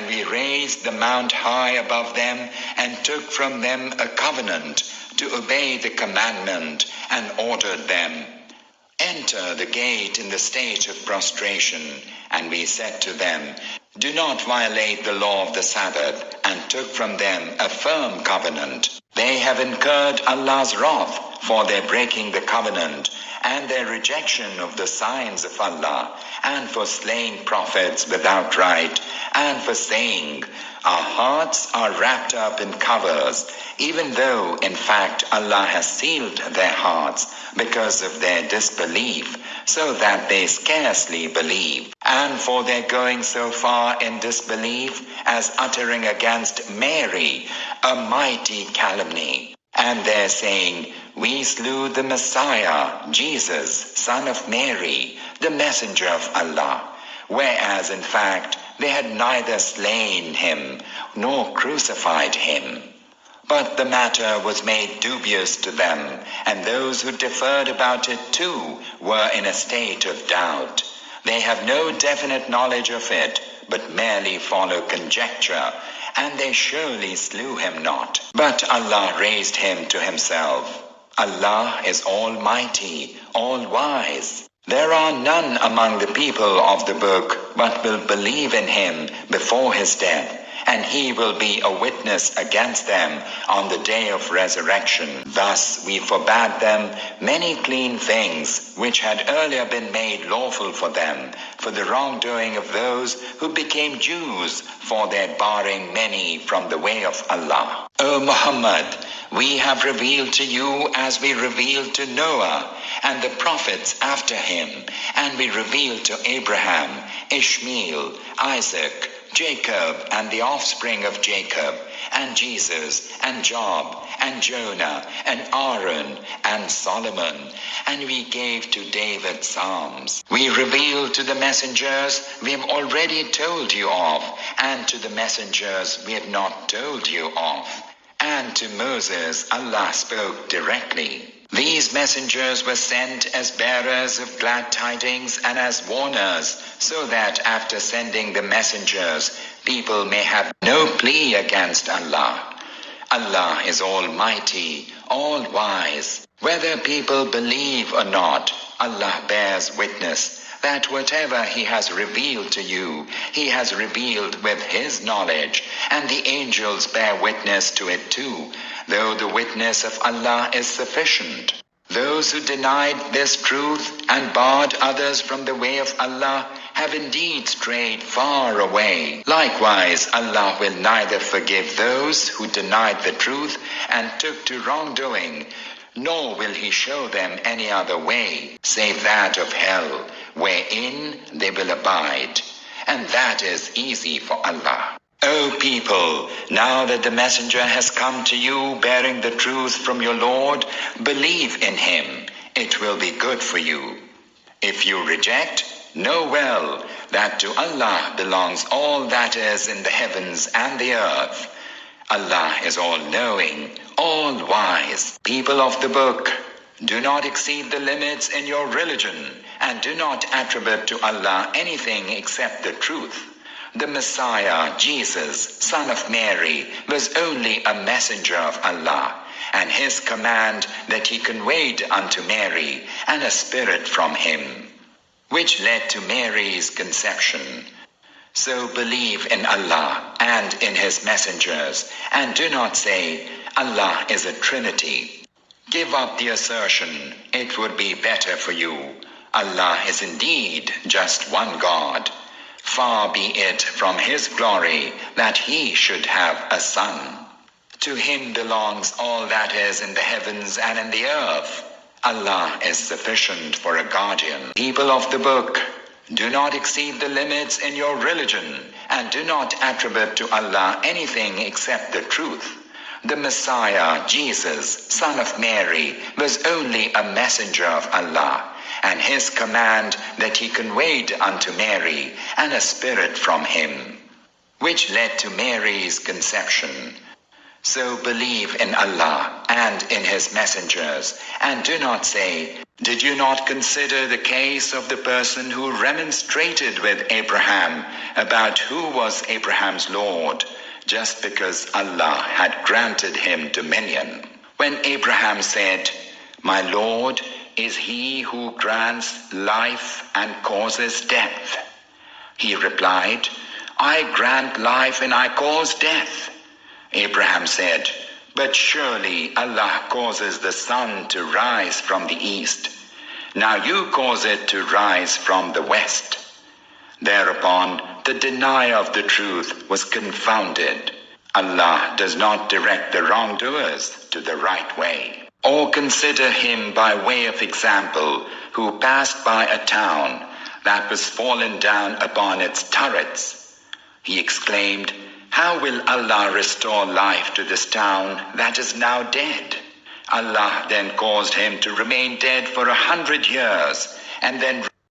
And we raised the mount high above them, and took from them a covenant to obey the commandment, and ordered them, Enter the gate in the state of prostration. And we said to them, Do not violate the law of the Sabbath, and took from them a firm covenant. They have incurred Allah's wrath for their breaking the covenant, and their rejection of the signs of Allah, and for slaying prophets without right, and for saying, Our hearts are wrapped up in covers, even though in fact Allah has sealed their hearts because of their disbelief, so that they scarcely believe, and for their going so far in disbelief as uttering against Mary a mighty calumny, and their saying, We slew the Messiah, Jesus, son of Mary, the messenger of Allah, whereas in fact they had neither slain him nor crucified him. But the matter was made dubious to them, and those who differed about it too were in a state of doubt. They have no definite knowledge of it, but merely follow conjecture, and they surely slew him not. But Allah raised him to himself. Allah is almighty, all-wise. There are none among the people of the book but will believe in him before his death, and he will be a witness against them on the day of resurrection. Thus we forbade them many clean things which had earlier been made lawful for them, for the wrongdoing of those who became Jews, for their barring many from the way of Allah. O Muhammad, we have revealed to you as we revealed to Noah and the prophets after him, and we revealed to Abraham, Ishmael, Isaac, Jacob and the offspring of Jacob, and Jesus, and Job, and Jonah, and Aaron, and Solomon, and we gave to David psalms. We revealed to the messengers we have already told you of, and to the messengers we have not told you of. And to Moses Allah spoke directly. These messengers were sent as bearers of glad tidings and as warners, so that after sending the messengers, people may have no plea against Allah. Allah is almighty, all-wise. Whether people believe or not, Allah bears witness that whatever He has revealed to you, He has revealed with His knowledge, and the angels bear witness to it too, though the witness of Allah is sufficient. Those who denied this truth and barred others from the way of Allah have indeed strayed far away. Likewise, Allah will neither forgive those who denied the truth and took to wrongdoing, nor will He show them any other way, save that of hell, wherein they will abide. And that is easy for Allah. O people, now that the messenger has come to you bearing the truth from your Lord, believe in him. It will be good for you. If you reject, know well that to Allah belongs all that is in the heavens and the earth. Allah is all-knowing, all-wise. People of the book, do not exceed the limits in your religion, and do not attribute to Allah anything except the truth. The Messiah, Jesus, son of Mary, was only a messenger of Allah, and his command that he conveyed unto Mary, and a spirit from him, which led to Mary's conception. So believe in Allah and in his messengers, and do not say, Allah is a trinity. Give up the assertion, it would be better for you. Allah is indeed just one God. Far be it from his glory that he should have a son. To him belongs all that is in the heavens and in the earth. Allah is sufficient for a guardian. People of the book, do not exceed the limits in your religion, and do not attribute to Allah anything except the truth. The Messiah, Jesus, son of Mary, was only a messenger of Allah, and his command that he conveyed unto Mary, and a spirit from him, which led to Mary's conception. So believe in Allah and in His messengers, and do not say, "Did you not consider the case of the person who remonstrated with Abraham about who was Abraham's Lord, just because Allah had granted him dominion? When Abraham said, 'My Lord is He who grants life and causes death,' He replied, 'I grant life and I cause death.' Abraham said, 'But surely Allah causes the sun to rise from the east. Now you cause it to rise from the west.' Thereupon the denier of the truth was confounded. Allah does not direct the wrongdoers to the right way. Or consider him by way of example who passed by a town that was fallen down upon its turrets. He exclaimed, 'How will Allah restore life to this town that is now dead?' Allah then caused him to remain dead for 100 years, and then